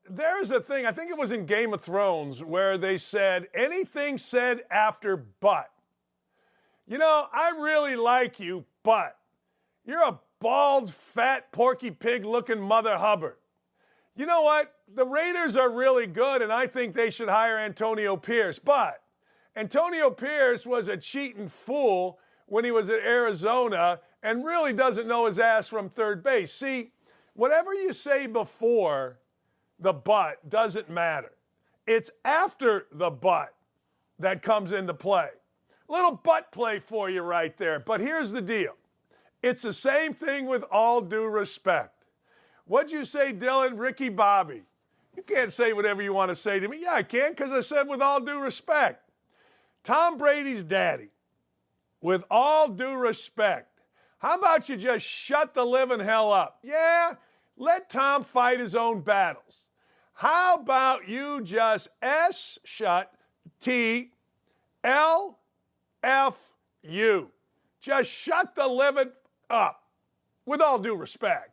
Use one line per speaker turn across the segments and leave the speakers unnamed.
there's a thing, I think it was in Game of Thrones, where they said, anything said after but. You know, I really like you, but you're a bald, fat, Porky Pig-looking Mother Hubbard. You know what? The Raiders are really good, and I think they should hire Antonio Pierce. But Antonio Pierce was a cheating fool when he was at Arizona and really doesn't know his ass from third base. See, whatever you say before the but doesn't matter. It's after the but that comes into play. A little butt play for you right there. But here's the deal. It's the same thing with all due respect. What'd you say, Dylan? Ricky Bobby. You can't say whatever you want to say to me. Yeah, I can, because I said with all due respect. Tom Brady's daddy, with all due respect, how about you just shut the living hell up? Yeah, let Tom fight his own battles. How about you just shut T-L-F-U. Just shut the living up, with all due respect.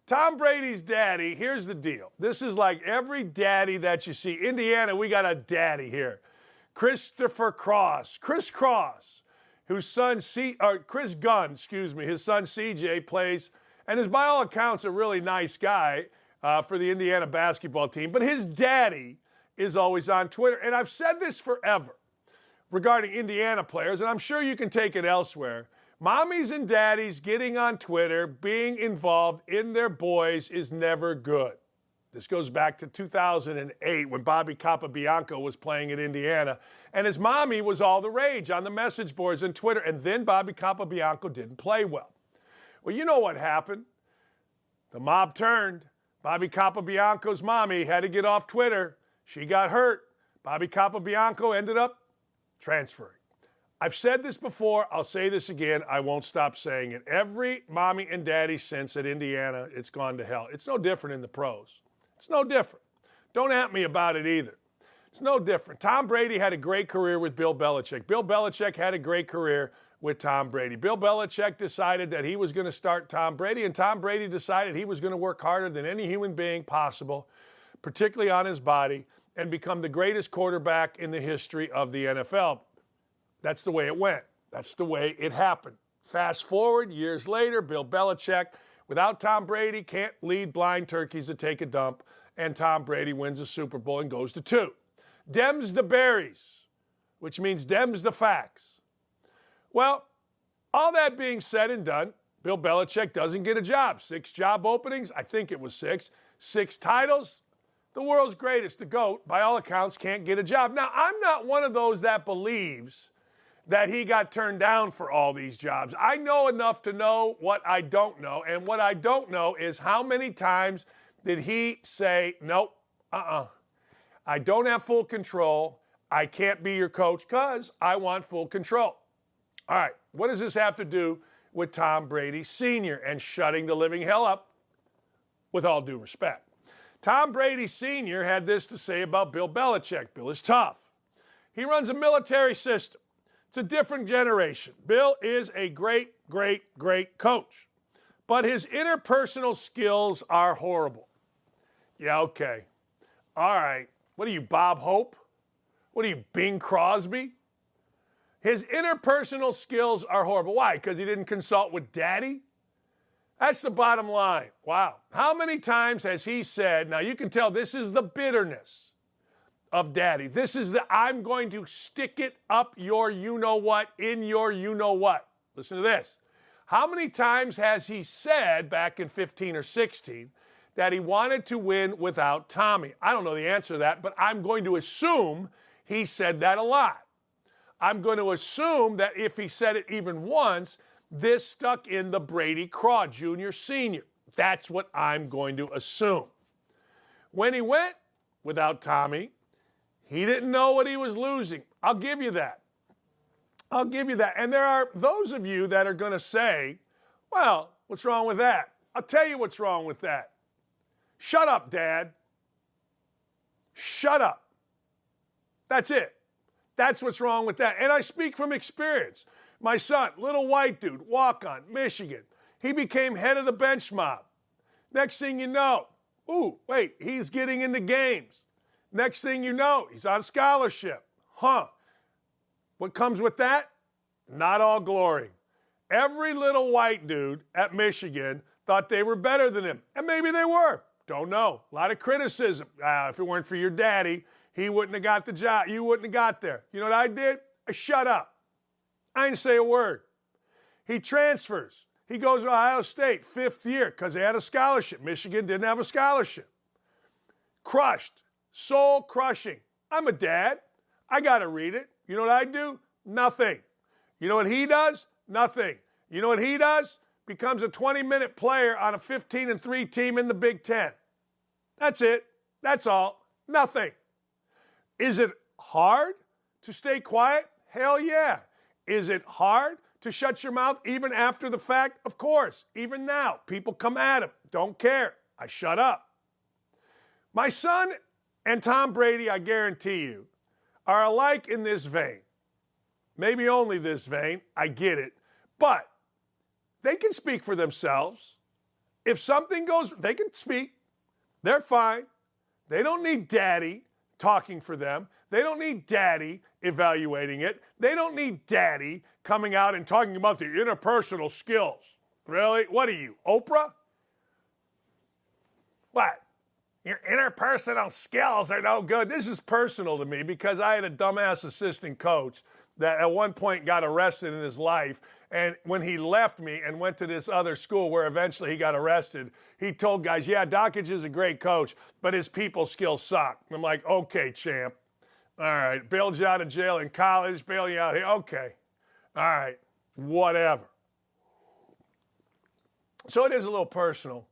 Tom Brady's daddy, here's the deal. This is like every daddy that you see. Indiana, we got a daddy here. Chris Cross, whose son, Chris Gunn, his son CJ plays, and is by all accounts a really nice guy for the Indiana basketball team. But his daddy is always on Twitter. And I've said this forever regarding Indiana players, and I'm sure you can take it elsewhere. Mommies and daddies getting on Twitter, being involved in their boys is never good. This goes back to 2008 when Bobby Capabianco was playing at Indiana, and his mommy was all the rage on the message boards and Twitter, and then Bobby Capabianco didn't play well. Well, you know what happened. The mob turned. Bobby Capabianco's mommy had to get off Twitter. She got hurt. Bobby Capabianco ended up transferring. I've said this before. I'll say this again. I won't stop saying it. Every mommy and daddy since at Indiana, it's gone to hell. It's no different in the pros. It's no different. Don't at me about it either. It's no different. Tom Brady had a great career with Bill Belichick. Bill Belichick had a great career with Tom Brady. Bill Belichick decided that he was going to start Tom Brady, and Tom Brady decided he was going to work harder than any human being possible, particularly on his body, and become the greatest quarterback in the history of the NFL. That's the way it went. That's the way it happened. Fast forward, years later, Bill Belichick, without Tom Brady, can't lead blind turkeys to take a dump, and Tom Brady wins a Super Bowl and goes to 2. Dems the berries, which means Dems the facts. Well, all that being said and done, Bill Belichick doesn't get a job. 6 job openings, I think it was 6. 6 titles, the world's greatest, the GOAT, by all accounts, can't get a job. Now, I'm not one of those that believes that he got turned down for all these jobs. I know enough to know what I don't know, and what I don't know is how many times did he say, nope, I don't have full control, I can't be your coach because I want full control. All right, what does this have to do with Tom Brady Sr. and shutting the living hell up, with all due respect? Tom Brady Sr. had this to say about Bill Belichick. Bill is tough. He runs a military system. It's a different generation. Bill is a great, great, great coach. But his interpersonal skills are horrible. Yeah, okay. All right. What are you, Bob Hope? What are you, Bing Crosby? His interpersonal skills are horrible. Why? Because he didn't consult with daddy? That's the bottom line. Wow. How many times has he said, now you can tell this is the bitterness of daddy. This is the I'm going to stick it up your you-know-what in your you-know-what. Listen to this. How many times has he said back in 15 or 16 that he wanted to win without Tommy? I don't know the answer to that, but I'm going to assume he said that a lot. I'm going to assume that if he said it even once, this stuck in the Brady craw, junior, senior. That's what I'm going to assume. When he went without Tommy, he didn't know what he was losing. I'll give you that. I'll give you that. And there are those of you that are going to say, well, what's wrong with that? I'll tell you what's wrong with that. Shut up, Dad. Shut up. That's it. That's what's wrong with that. And I speak from experience. My son, little white dude, walk-on, Michigan. He became head of the bench mob. Next thing you know, Ooh, wait, he's getting into games. Next thing you know, he's on scholarship. Huh. What comes with that? Not all glory. Every little white dude at Michigan thought they were better than him. And maybe they were. Don't know. A lot of criticism. If it weren't for your daddy, he wouldn't have got the job. You wouldn't have got there. You know what I did? I shut up. I didn't say a word. He transfers. He goes to Ohio State, 5th year, because they had a scholarship. Michigan didn't have a scholarship. Crushed. Soul crushing. I'm a dad. I got to read it. You know what I do? Nothing. You know what he does? Nothing. You know what he does? Becomes a 20-minute player on a 15-3 team in the Big Ten. That's it. That's all. Nothing. Is it hard to stay quiet? Hell yeah. Is it hard to shut your mouth even after the fact? Of course. Even now, people come at him. Don't care. I shut up. My son and Tom Brady, I guarantee you, are alike in this vein. Maybe only this vein. I get it. But they can speak for themselves. If something goes, they can speak. They're fine. They don't need daddy talking for them. They don't need daddy evaluating it. They don't need daddy coming out and talking about the interpersonal skills. Really? What are you, Oprah? What? Your interpersonal skills are no good. This is personal to me because I had a dumbass assistant coach that at one point got arrested in his life. And when he left me and went to this other school where eventually he got arrested, he told guys, yeah, Dakich is a great coach, but his people skills suck. I'm like, okay, champ. All right, bailed you out of jail in college, bail you out here. Okay. All right, whatever. So it is a little personal,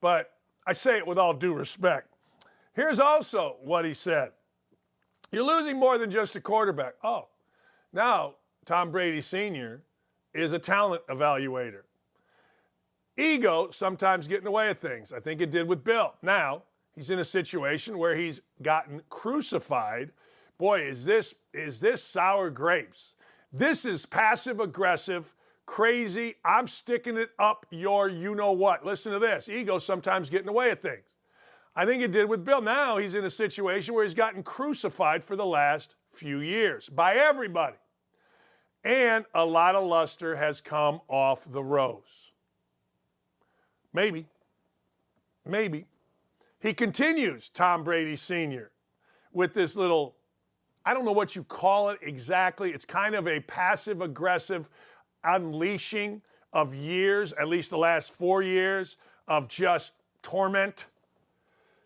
but I say it with all due respect. Here's also what he said. You're losing more than just a quarterback. Oh, now Tom Brady Sr. is a talent evaluator. Ego sometimes getting away with things. I think it did with Bill. Now he's in a situation where he's gotten crucified. Boy, is this sour grapes. This is passive-aggressive, crazy, I'm sticking it up your you-know-what. Listen to this. Ego sometimes getting away with things. I think it did with Bill. Now he's in a situation where he's gotten crucified for the last few years by everybody. And a lot of luster has come off the rose. Maybe. Maybe. He continues, Tom Brady Sr., with this little, I don't know what you call it exactly. It's kind of a passive-aggressive unleashing of years, at least the last 4 years, of just torment.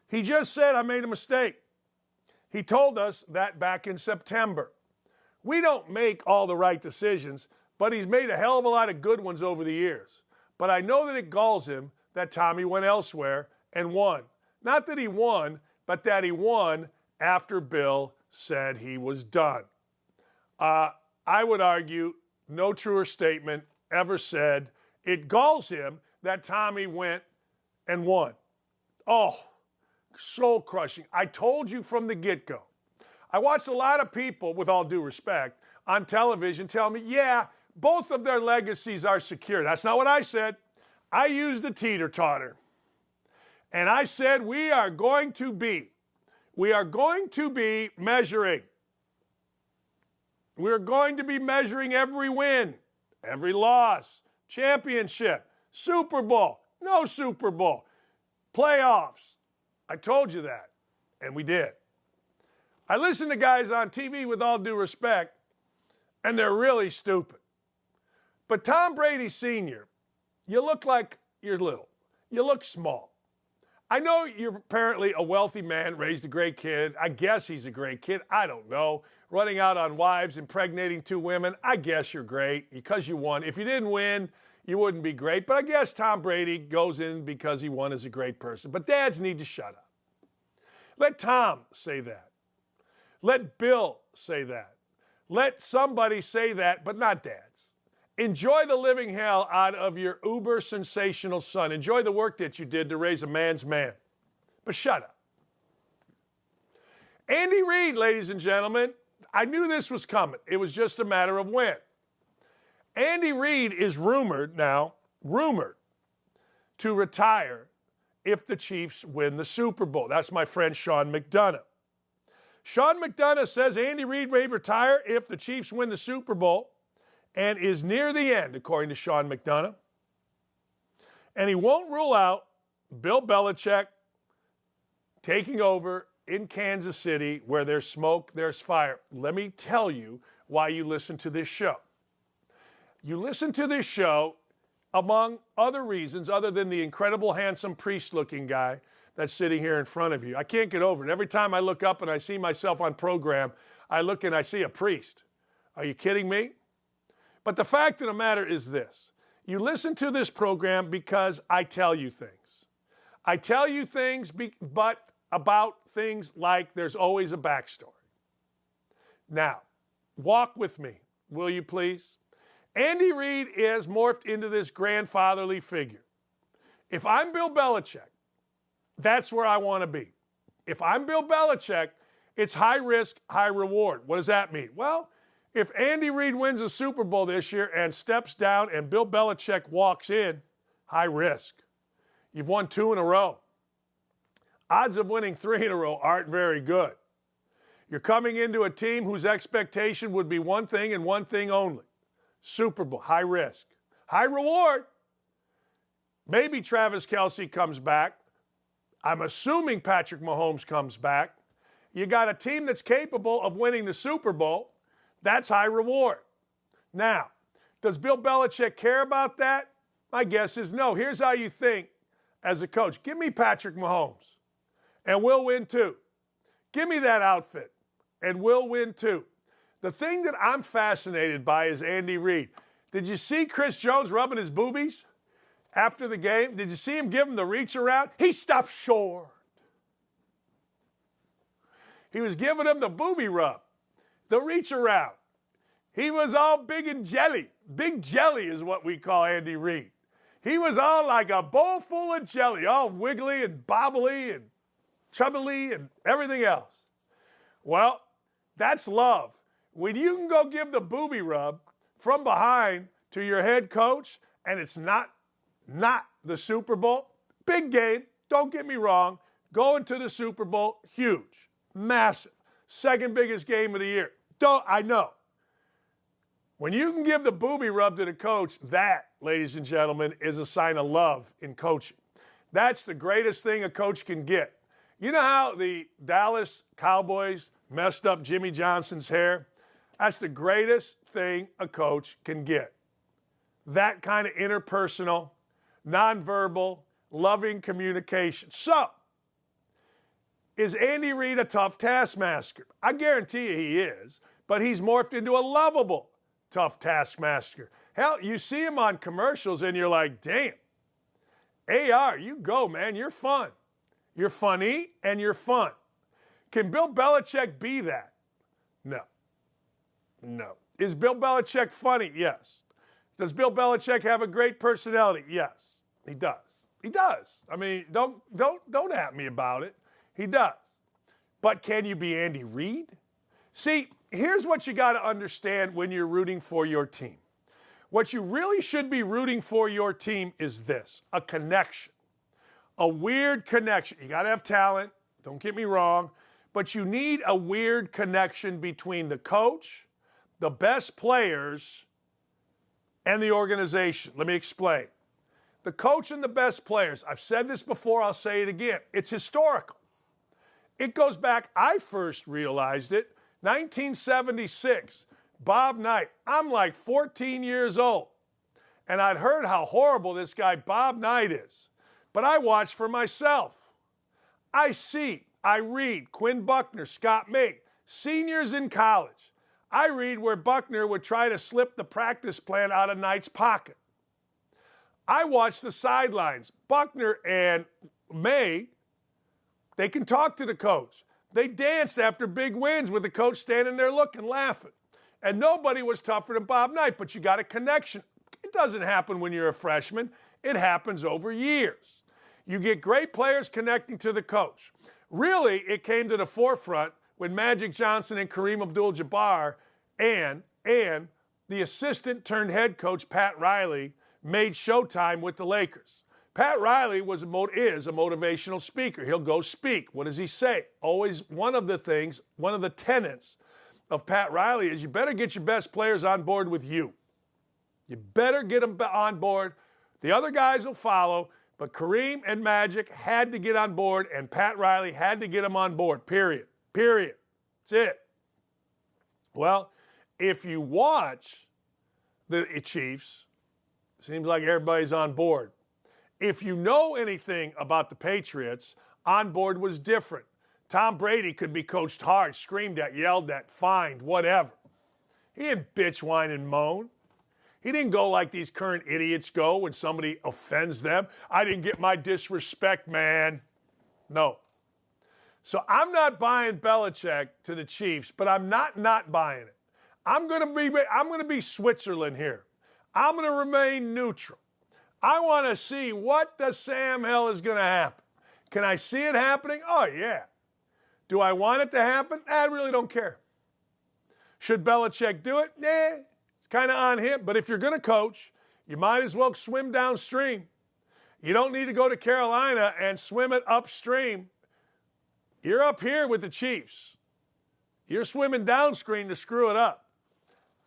He just said, I made a mistake. He told us that back in September. We don't make all the right decisions, but he's made a hell of a lot of good ones over the years. But I know that it galls him that Tommy went elsewhere and won. Not that he won, but that he won after Bill said he was done. I would argue no truer statement ever said. It galls him that Tommy went and won. Oh, soul crushing. I told you from the get-go. I watched a lot of people, with all due respect, on television tell me, yeah, both of their legacies are secure. That's not what I said. I used the teeter-totter. And I said we are going to be measuring. We're going to be measuring every win, every loss, championship, Super Bowl, no Super Bowl, playoffs. I told you that, and we did. I listen to guys on TV, with all due respect, and they're really stupid. But Tom Brady Sr., you look like you're little. You look small. I know you're apparently a wealthy man, raised a great kid. I guess he's a great kid. I don't know. Running out on wives, impregnating 2 women. I guess you're great because you won. If you didn't win, you wouldn't be great. But I guess Tom Brady goes in because he won as a great person. But dads need to shut up. Let Tom say that. Let Bill say that. Let somebody say that, but not dads. Enjoy the living hell out of your uber sensational son. Enjoy the work that you did to raise a man's man. But shut up. Andy Reid, ladies and gentlemen, I knew this was coming. It was just a matter of when. Andy Reid is rumored to retire if the Chiefs win the Super Bowl. That's my friend Sean McDonough. Sean McDonough says Andy Reid may retire if the Chiefs win the Super Bowl and is near the end, according to Sean McDonough. And he won't rule out Bill Belichick taking over in Kansas City where there's smoke, there's fire. Let me tell you why you listen to this show. You listen to this show among other reasons other than the incredible, handsome, priest-looking guy that's sitting here in front of you. I can't get over it. Every time I look up and I see myself on program, I look and I see a priest. Are you kidding me? But the fact of the matter is this. You listen to this program because I tell you things. I tell you things, but about things like there's always a backstory. Now, walk with me, will you please? Andy Reid is morphed into this grandfatherly figure. If I'm Bill Belichick, that's where I want to be. If I'm Bill Belichick, it's high risk, high reward. What does that mean? Well, if Andy Reid wins a Super Bowl this year and steps down and Bill Belichick walks in, high risk. You've won 2 in a row. Odds of winning 3 in a row aren't very good. You're coming into a team whose expectation would be one thing and one thing only. Super Bowl, high risk. High reward. Maybe Travis Kelce comes back. I'm assuming Patrick Mahomes comes back. You got a team that's capable of winning the Super Bowl. That's high reward. Now, does Bill Belichick care about that? My guess is no. Here's how you think as a coach. Give me Patrick Mahomes, and we'll win too. Give me that outfit, and we'll win too. The thing that I'm fascinated by is Andy Reid. Did you see Chris Jones rubbing his boobies after the game? Did you see him give him the reach around? He stopped short. He was giving him the booby rub, the reach around. He was all big and jelly. Big jelly is what we call Andy Reid. He was all like a bowl full of jelly, all wiggly and bobbly and chubbly and everything else. Well, that's love. When you can go give the booby rub from behind to your head coach and it's not the Super Bowl, big game, don't get me wrong, going to the Super Bowl, huge, massive, second biggest game of the year. I know. When you can give the booby rub to the coach, that, ladies and gentlemen, is a sign of love in coaching. That's the greatest thing a coach can get. You know how the Dallas Cowboys messed up Jimmy Johnson's hair? That's the greatest thing a coach can get. That kind of interpersonal, nonverbal, loving communication. So, is Andy Reid a tough taskmaster? I guarantee you he is, but he's morphed into a lovable tough taskmaster. Hell, you see him on commercials and you're like, damn, AR, you go, man, you're fun. You're funny and you're fun. Can Bill Belichick be that? No. No. Is Bill Belichick funny? Yes. Does Bill Belichick have a great personality? Yes. He does. He does. I mean, don't at me about it. He does. But can you be Andy Reid? See, here's what you got to understand when you're rooting for your team. What you really should be rooting for your team is this, a connection, a weird connection. You got to have talent, don't get me wrong, but you need a weird connection between the coach, the best players, and the organization. Let me explain. The coach and the best players, I've said this before, I'll say it again. It's historical. It goes back, I first realized it, 1976, Bob Knight. I'm like 14 years old, and I'd heard how horrible this guy Bob Knight is. But I watched for myself. I read Quinn Buckner, Scott May, seniors in college. I read where Buckner would try to slip the practice plan out of Knight's pocket. I watched the sidelines. Buckner and May, they can talk to the coach. They danced after big wins with the coach standing there looking, laughing. And nobody was tougher than Bob Knight, but you got a connection. It doesn't happen when you're a freshman. It happens over years. You get great players connecting to the coach. Really, it came to the forefront when Magic Johnson and Kareem Abdul-Jabbar and the assistant turned head coach Pat Riley made Showtime with the Lakers. Pat Riley is a motivational speaker. He'll go speak. What does he say? Always one of the tenets of Pat Riley is you better get your best players on board with you. You better get them on board. The other guys will follow, but Kareem and Magic had to get on board, and Pat Riley had to get them on board, period. Period. That's it. Well, if you watch the Chiefs, seems like everybody's on board. If you know anything about the Patriots, on board was different. Tom Brady could be coached hard, screamed at, yelled at, fined, whatever. He didn't bitch, whine, and moan. He didn't go like these current idiots go when somebody offends them. I didn't get my disrespect, man. No. So I'm not buying Belichick to the Chiefs, but I'm not buying it. I'm going to be Switzerland here. I'm going to remain neutral. I want to see what the Sam hell is going to happen. Can I see it happening? Oh, yeah. Do I want it to happen? I really don't care. Should Belichick do it? Nah, it's kind of on him. But if you're going to coach, you might as well swim downstream. You don't need to go to Carolina and swim it upstream. You're up here with the Chiefs. You're swimming downstream to screw it up.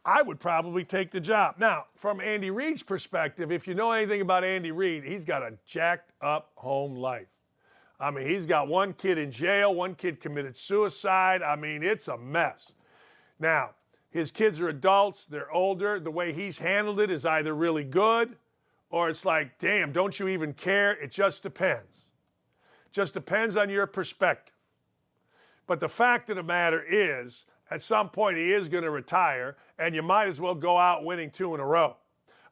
I would probably take the job. Now, from Andy Reid's perspective, if you know anything about Andy Reid, he's got a jacked up home life. I mean, he's got one kid in jail, one kid committed suicide. I mean, it's a mess. Now, his kids are adults, they're older. The way he's handled it is either really good or it's like, damn, don't you even care? It just depends. Just depends on your perspective. But the fact of the matter is, at some point he is going to retire, and you might as well go out winning 2 in a row.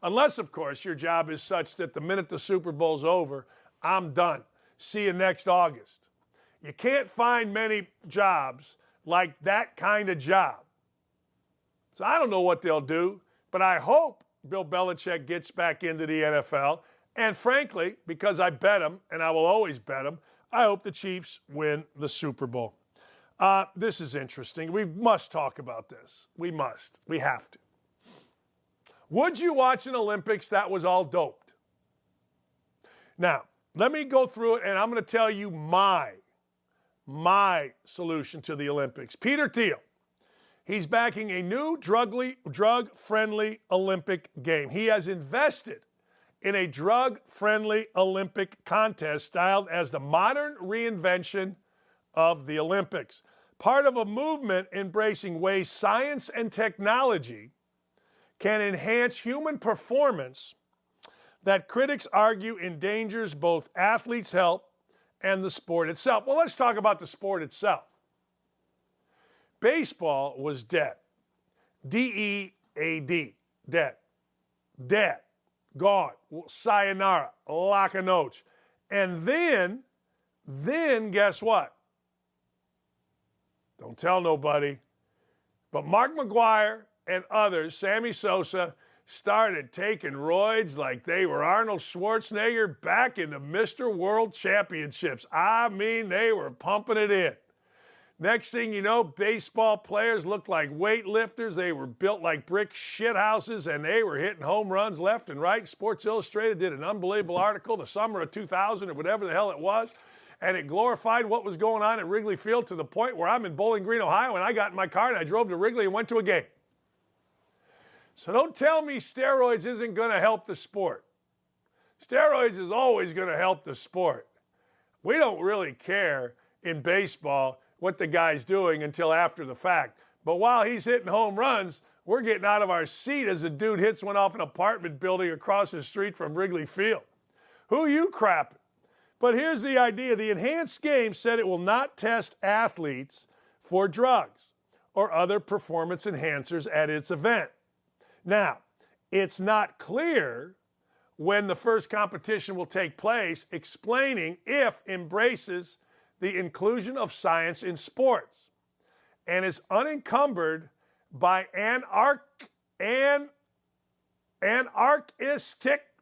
Unless, of course, your job is such that the minute the Super Bowl's over, I'm done. See you next August. You can't find many jobs like that kind of job. So I don't know what they'll do, but I hope Bill Belichick gets back into the NFL. And frankly, because I bet him, and I will always bet him, I hope the Chiefs win the Super Bowl. This is interesting. We must talk about this. We must. We have to. Would you watch an Olympics that was all doped? Now, let me go through it, and I'm going to tell you my solution to the Olympics. Peter Thiel, he's backing a new drug-friendly Olympic game. He has invested in a drug-friendly Olympic contest styled as the modern reinvention of the Olympics. Part of a movement embracing ways science and technology can enhance human performance that critics argue endangers both athletes' health and the sport itself. Well, let's talk about the sport itself. Baseball was dead. D-E-A-D, dead. Dead. Gone. Sayonara. La noche. And then guess what? Don't tell nobody. But Mark McGwire and others, Sammy Sosa, started taking roids like they were Arnold Schwarzenegger back in the Mr. World Championships. I mean, they were pumping it in. Next thing you know, baseball players looked like weightlifters. They were built like brick shithouses, and they were hitting home runs left and right. Sports Illustrated did an unbelievable article the summer of 2000 or whatever the hell it was, and it glorified what was going on at Wrigley Field to the point where I'm in Bowling Green, Ohio, and I got in my car and I drove to Wrigley and went to a game. So don't tell me steroids isn't going to help the sport. Steroids is always going to help the sport. We don't really care in baseball what the guy's doing until after the fact. But while he's hitting home runs, we're getting out of our seat as a dude hits one off an apartment building across the street from Wrigley Field. Who you crapping? But here's the idea. The enhanced game said it will not test athletes for drugs or other performance enhancers at its event. Now, it's not clear when the first competition will take place, explaining if embraces the inclusion of science in sports and is unencumbered by anarchistic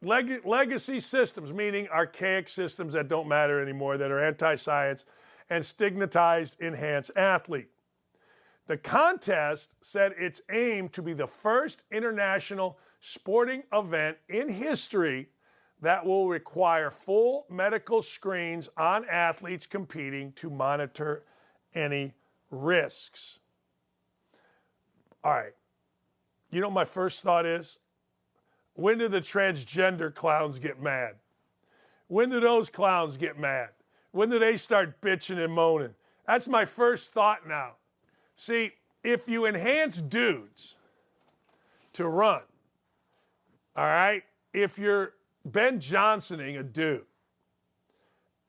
legacy systems, meaning archaic systems that don't matter anymore, that are anti-science and stigmatized enhanced athlete. The contest said its aim to be the first international sporting event in history that will require full medical screens on athletes competing to monitor any risks. All right. You know what my first thought is? When do the transgender clowns get mad? When do those clowns get mad? When do they start bitching and moaning? That's my first thought now. See, if you enhance dudes to run, all right, if you're Ben Johnsoning a dude,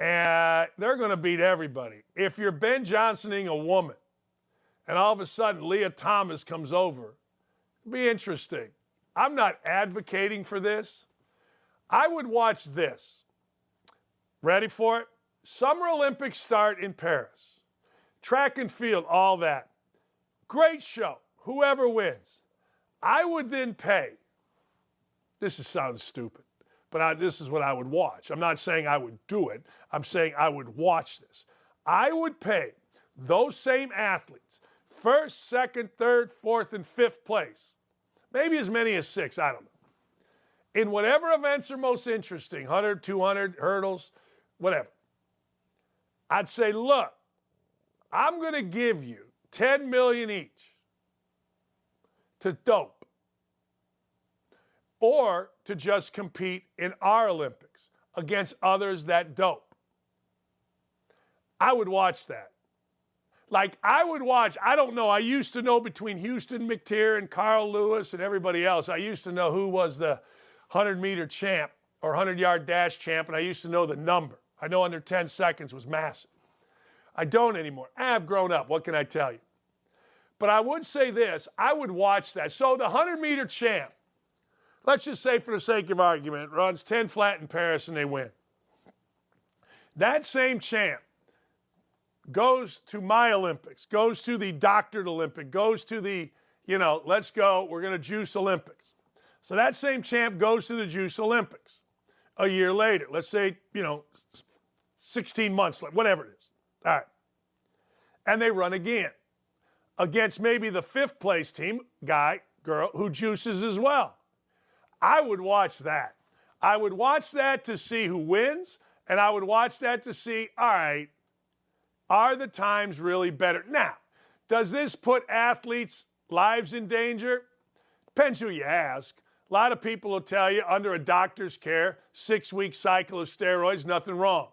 and they're going to beat everybody. If you're Ben Johnsoning a woman, and all of a sudden Leah Thomas comes over, it'd be interesting. I'm not advocating for this. I would watch this. Ready for it? Summer Olympics start in Paris. Track and field, all that. Great show. Whoever wins. I would then pay. This sounds stupid, but this is what I would watch. I'm not saying I would do it. I'm saying I would watch this. I would pay those same athletes, first, second, third, fourth, and fifth place. Maybe as many as 6, I don't know. In whatever events are most interesting, 100, 200, hurdles, whatever. I'd say, look, I'm going to give you $10 million each to dope or to just compete in our Olympics against others that dope. I would watch that. Like, I would watch, I don't know, I used to know between Houston McTeer and Carl Lewis and everybody else, I used to know who was the 100-meter champ or 100-yard dash champ, and I used to know the number. I know under 10 seconds was massive. I don't anymore. I've grown up. What can I tell you? But I would say this. I would watch that. So the 100-meter champ, let's just say for the sake of argument, runs 10 flat in Paris and they win. That same champ goes to my Olympics, goes to the doctored Olympic, goes to the, let's go, we're going to juice Olympics. So that same champ goes to the juice Olympics a year later. Let's say, 16 months, whatever it is. All right. And they run again against maybe the 5th place team, guy, girl, who juices as well. I would watch that. I would watch that to see who wins, and I would watch that to see, all right, are the times really better? Now, does this put athletes' lives in danger? Depends who you ask. A lot of people will tell you under a doctor's care, 6-week cycle of steroids, nothing wrong.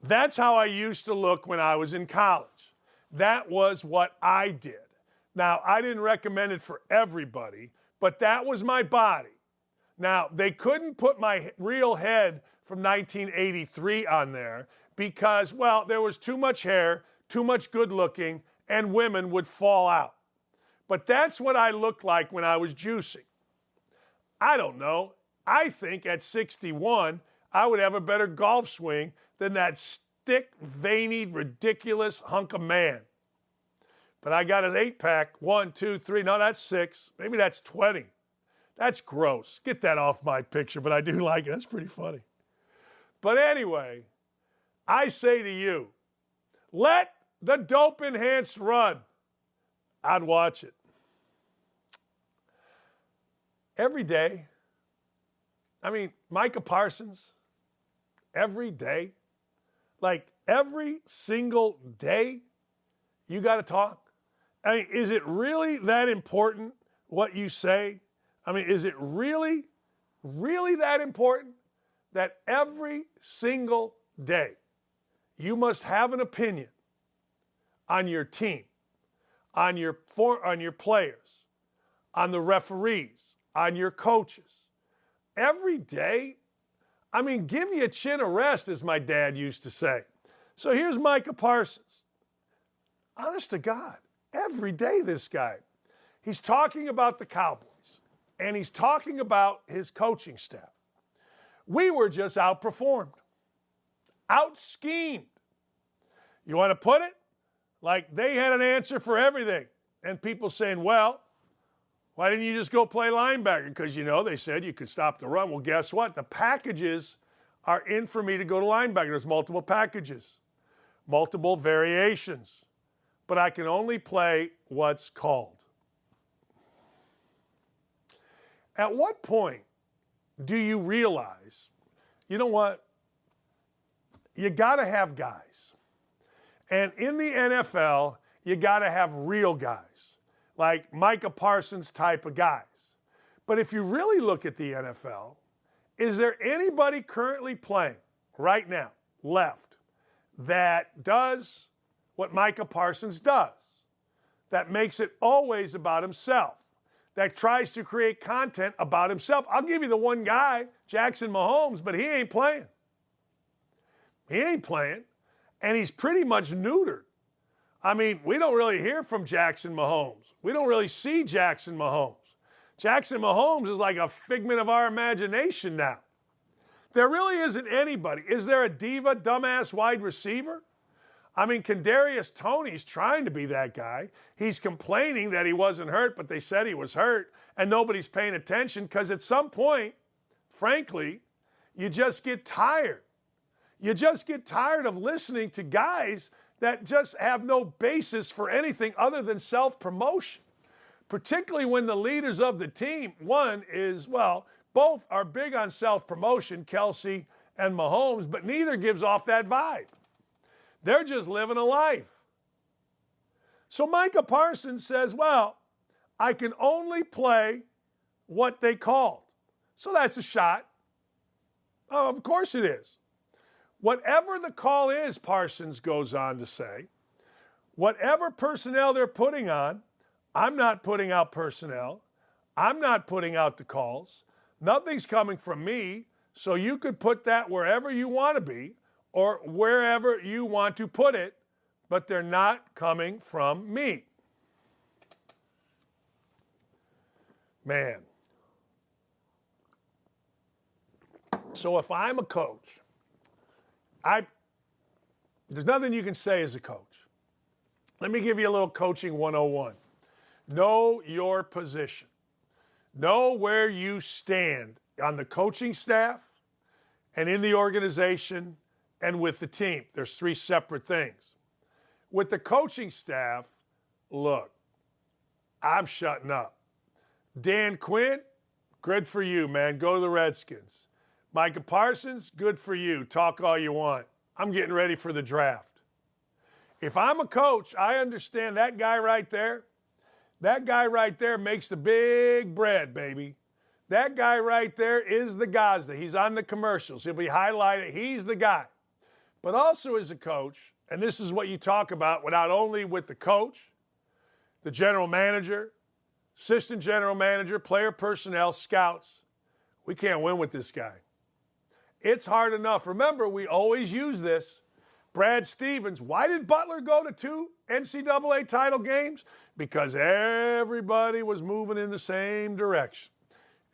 That's how I used to look when I was in college. That was what I did. Now, I didn't recommend it for everybody, but that was my body. Now, they couldn't put my real head from 1983 on there because, well, there was too much hair, too much good looking, and women would fall out. But that's what I looked like when I was juicing. I don't know. I think at 61, I would have a better golf swing than that stick, veiny, ridiculous hunk of man. But I got an 8-pack. 1, 2, 3. No, that's 6. Maybe that's 20. That's gross. Get that off my picture, but I do like it. That's pretty funny. But anyway, I say to you, let the dope enhanced run. I'd watch it. Every day. I mean, Micah Parsons, every day. Like every single day, you got to talk. I mean, is it really that important what you say? I mean, is it really, really that important that every single day you must have an opinion on your team, on your players, on the referees, on your coaches? Every day? I mean, give you a chin of rest, as my dad used to say. So here's Micah Parsons. Honest to God, every day this guy, he's talking about the Cowboys, and he's talking about his coaching staff. We were just outperformed, out-schemed. You want to put it? Like they had an answer for everything. And people saying, well, why didn't you just go play linebacker? Because, they said you could stop the run. Well, guess what? The packages are in for me to go to linebacker. There's multiple packages, multiple variations. But I can only play what's called. At what point do you realize, you know what? You got to have guys. And in the NFL, you got to have real guys, like Micah Parsons type of guys. But if you really look at the NFL, is there anybody currently playing right now, left, that does what Micah Parsons does, that makes it always about himself, that tries to create content about himself? I'll give you the one guy, Jackson Mahomes, but he ain't playing. He ain't playing, and he's pretty much neutered. I mean, we don't really hear from Jackson Mahomes. We don't really see Jackson Mahomes. Jackson Mahomes is like a figment of our imagination now. There really isn't anybody. Is there a diva, dumbass wide receiver? I mean, Kadarius Toney's trying to be that guy. He's complaining that he wasn't hurt, but they said he was hurt, and nobody's paying attention because at some point, frankly, you just get tired. You just get tired of listening to guys that just have no basis for anything other than self-promotion, particularly when the leaders of the team, one is, well, both are big on self-promotion, Kelsey and Mahomes, but neither gives off that vibe. They're just living a life. So Micah Parsons says, well, I can only play what they called. So that's a shot. Oh, of course it is. Whatever the call is, Parsons goes on to say, whatever personnel they're putting on, I'm not putting out personnel. I'm not putting out the calls. Nothing's coming from me, so you could put that wherever you want to be or wherever you want to put it, but they're not coming from me. Man. So if I'm a coach, there's nothing you can say as a coach. Let me give you a little coaching 101. Know your position. Know where you stand on the coaching staff and in the organization and with the team. There's three separate things. With the coaching staff, look, I'm shutting up. Dan Quinn, good for you, man. Go to the Redskins. Micah Parsons, good for you. Talk all you want. I'm getting ready for the draft. If I'm a coach, I understand that guy right there. That guy right there makes the big bread, baby. That guy right there is the Gazda. He's on the commercials. He'll be highlighted. He's the guy. But also as a coach, and this is what you talk about not only with the coach, the general manager, assistant general manager, player personnel, scouts. We can't win with this guy. It's hard enough. Remember, we always use this. Brad Stevens, why did Butler go to 2 NCAA title games? Because everybody was moving in the same direction.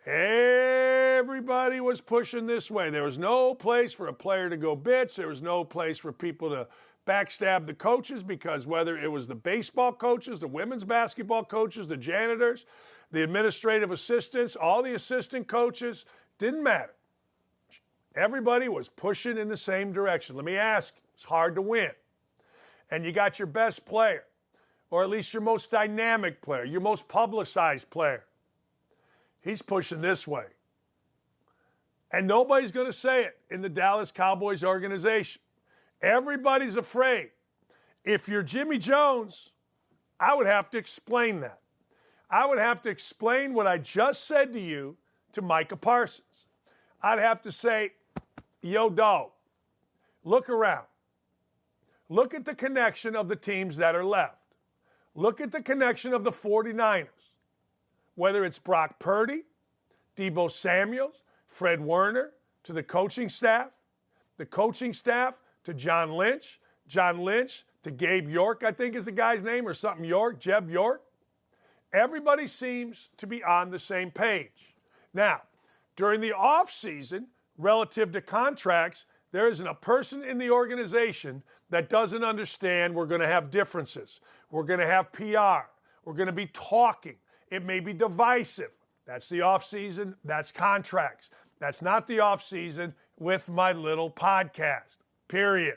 Everybody was pushing this way. There was no place for a player to go bitch. There was no place for people to backstab the coaches, because whether it was the baseball coaches, the women's basketball coaches, the janitors, the administrative assistants, all the assistant coaches, didn't matter. Everybody was pushing in the same direction. Let me ask you, it's hard to win. And you got your best player, or at least your most dynamic player, your most publicized player. He's pushing this way. And nobody's going to say it in the Dallas Cowboys organization. Everybody's afraid. If you're Jimmy Jones, I would have to explain that. I would have to explain what I just said to you to Micah Parsons. I'd have to say, yo, dog, look around. Look at the connection of the teams that are left. Look at the connection of the 49ers. Whether it's Brock Purdy, Deebo Samuels, Fred Warner, to the coaching staff to John Lynch to Gabe York, I think is the guy's name, or something York, Jeb York. Everybody seems to be on the same page. Now, during the offseason, relative to contracts, there isn't a person in the organization that doesn't understand we're going to have differences. We're going to have PR. We're going to be talking. It may be divisive. That's the offseason. That's contracts. That's not the offseason with my little podcast, period.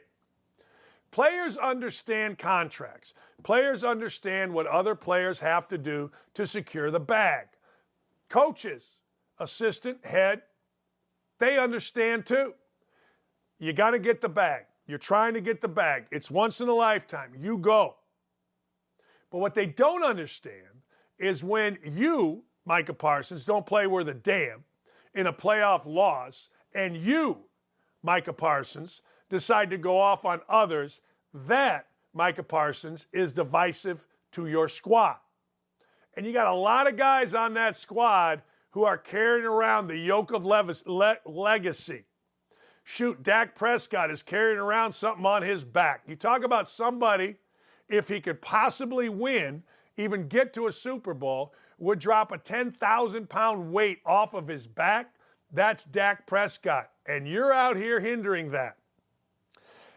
Players understand contracts. Players understand what other players have to do to secure the bag. Coaches, assistant, head, They understand too. You got to get the bag. You're trying to get the bag. It's once in a lifetime. You go. But what they don't understand is when you, Micah Parsons, don't play worth a damn in a playoff loss, and you, Micah Parsons, decide to go off on others, that, Micah Parsons, is divisive to your squad. And you got a lot of guys on that squad who are carrying around the yoke of legacy. Shoot, Dak Prescott is carrying around something on his back. You talk about somebody, if he could possibly win, even get to a Super Bowl, would drop a 10,000-pound weight off of his back. That's Dak Prescott. And you're out here hindering that.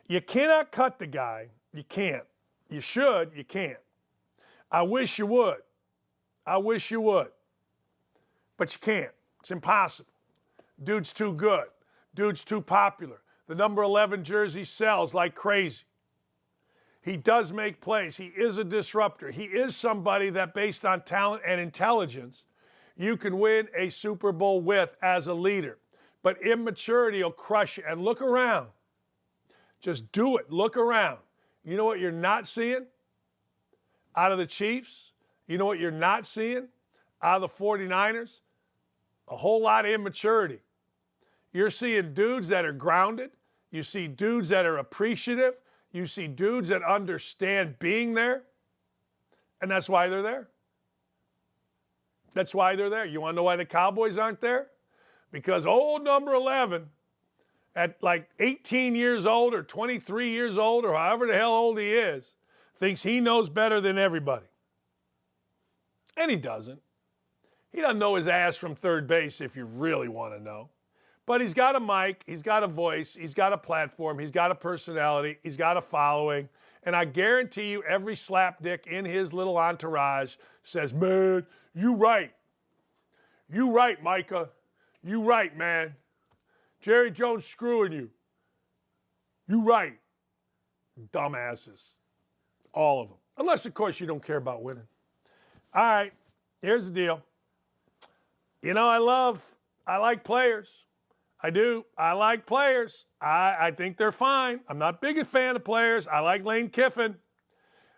You cannot cut the guy. You can't. You should. You can't. I wish you would. I wish you would. But you can't. It's impossible. Dude's too good. Dude's too popular. The number 11 jersey sells like crazy. He does make plays. He is a disruptor. He is somebody that, based on talent and intelligence, you can win a Super Bowl with as a leader. But immaturity will crush you. And look around. Just do it. Look around. You know what you're not seeing out of the Chiefs? You know what you're not seeing out of the 49ers? A whole lot of immaturity. You're seeing dudes that are grounded. You see dudes that are appreciative. You see dudes that understand being there. And that's why they're there. That's why they're there. You want to know why the Cowboys aren't there? Because old number 11, at like 18 years old or 23 years old or however the hell old he is, thinks he knows better than everybody. And he doesn't. He doesn't know his ass from third base if you really want to know. But he's got a mic, he's got a voice, he's got a platform, he's got a personality, he's got a following. And I guarantee you every slapdick in his little entourage says, man, you right. You right, Micah. You right, man. Jerry Jones screwing you. You right. Dumbasses. All of them. Unless, of course, you don't care about winning. All right, here's the deal. You know, I like players. I do. I like players. I think they're fine. I'm not big a fan of players. I like Lane Kiffin.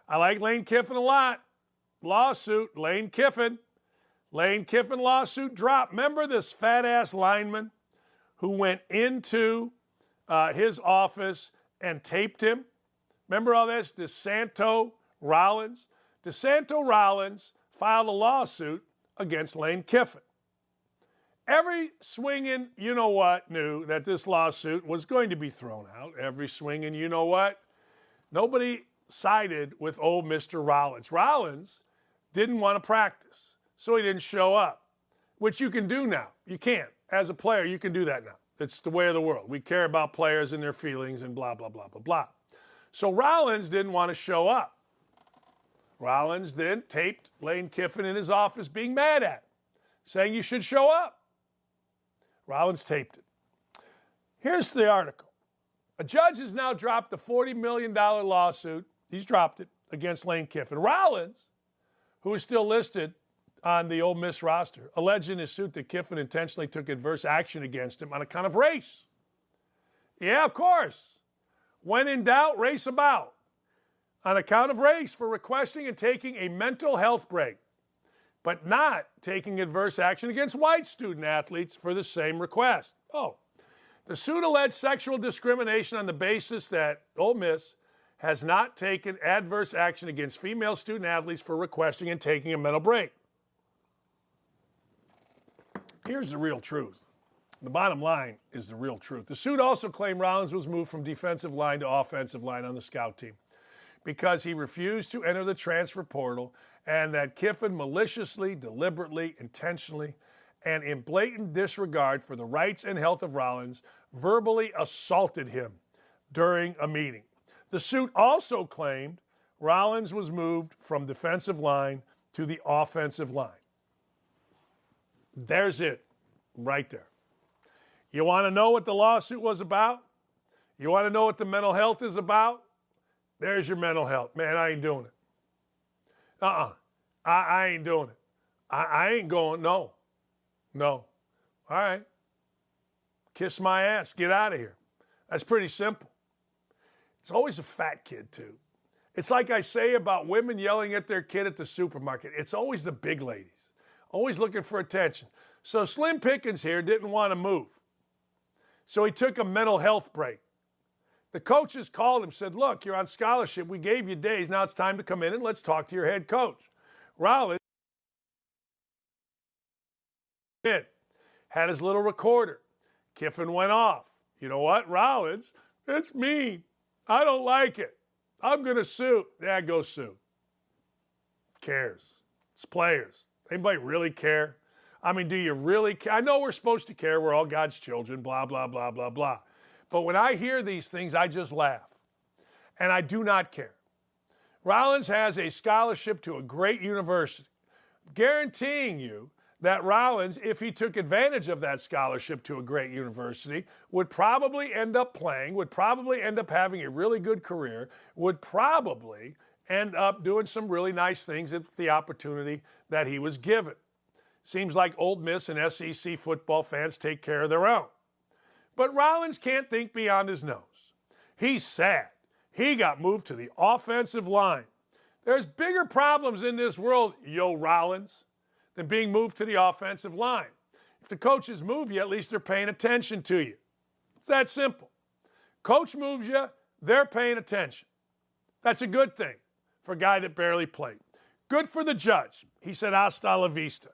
I like Lane Kiffin a lot. Lawsuit, Lane Kiffin. Lane Kiffin lawsuit dropped. Remember this fat-ass lineman who went into his office and taped him? Remember all this? DeSanto Rollins. DeSanto Rollins filed a lawsuit against Lane Kiffin. Every swinging you-know-what knew that this lawsuit was going to be thrown out. Every swinging you-know-what. Nobody sided with old Mr. Rollins. Rollins didn't want to practice, so he didn't show up, which you can do now. You can. As a player, you can do that now. It's the way of the world. We care about players and their feelings and blah, blah, blah, blah, blah. So Rollins didn't want to show up. Rollins then taped Lane Kiffin in his office being mad at him, saying you should show up. Rollins taped it. Here's the article. A judge has now dropped a $40 million lawsuit. He's dropped it against Lane Kiffin. Rollins, who is still listed on the Ole Miss roster, alleged in his suit that Kiffin intentionally took adverse action against him on account of race. Yeah, of course. When in doubt, race about. On account of race for requesting and taking a mental health break, but not taking adverse action against white student athletes for the same request. Oh, the suit alleged sexual discrimination on the basis that Ole Miss has not taken adverse action against female student athletes for requesting and taking a mental break. Here's the real truth. The bottom line is the real truth. The suit also claimed Rollins was moved from defensive line to offensive line on the scout team because he refused to enter the transfer portal, and that Kiffin maliciously, deliberately, intentionally, and in blatant disregard for the rights and health of Rollins, verbally assaulted him during a meeting. The suit also claimed Rollins was moved from defensive line to the offensive line. There's it, right there. You want to know what the lawsuit was about? You want to know what the mental health is about? There's your mental health. Man, I ain't doing it. I ain't doing it. I ain't going, no. All right. Kiss my ass. Get out of here. That's pretty simple. It's always a fat kid, too. It's like I say about women yelling at their kid at the supermarket. It's always the big ladies, always looking for attention. So Slim Pickens here didn't want to move. So he took a mental health break. The coaches called him, said, look, you're on scholarship. We gave you days. Now it's time to come in and let's talk to your head coach. Rollins had his little recorder. Kiffin went off. You know what, Rollins? It's mean. I don't like it. I'm going to sue. Yeah, go sue. Cares. It's players. Anybody really care? I mean, do you really care? I know we're supposed to care. We're all God's children, blah, blah, blah, blah, blah. But when I hear these things, I just laugh. And I do not care. Rollins has a scholarship to a great university. Guaranteeing you that Rollins, if he took advantage of that scholarship to a great university, would probably end up playing, would probably end up having a really good career, would probably end up doing some really nice things with the opportunity that he was given. Seems like Ole Miss and SEC football fans take care of their own. But Rollins can't think beyond his nose. He's sad. He got moved to the offensive line. There's bigger problems in this world, yo Rollins, than being moved to the offensive line. If the coaches move you, at least they're paying attention to you. It's that simple. Coach moves you, they're paying attention. That's a good thing for a guy that barely played. Good for the judge. He said, hasta la vista.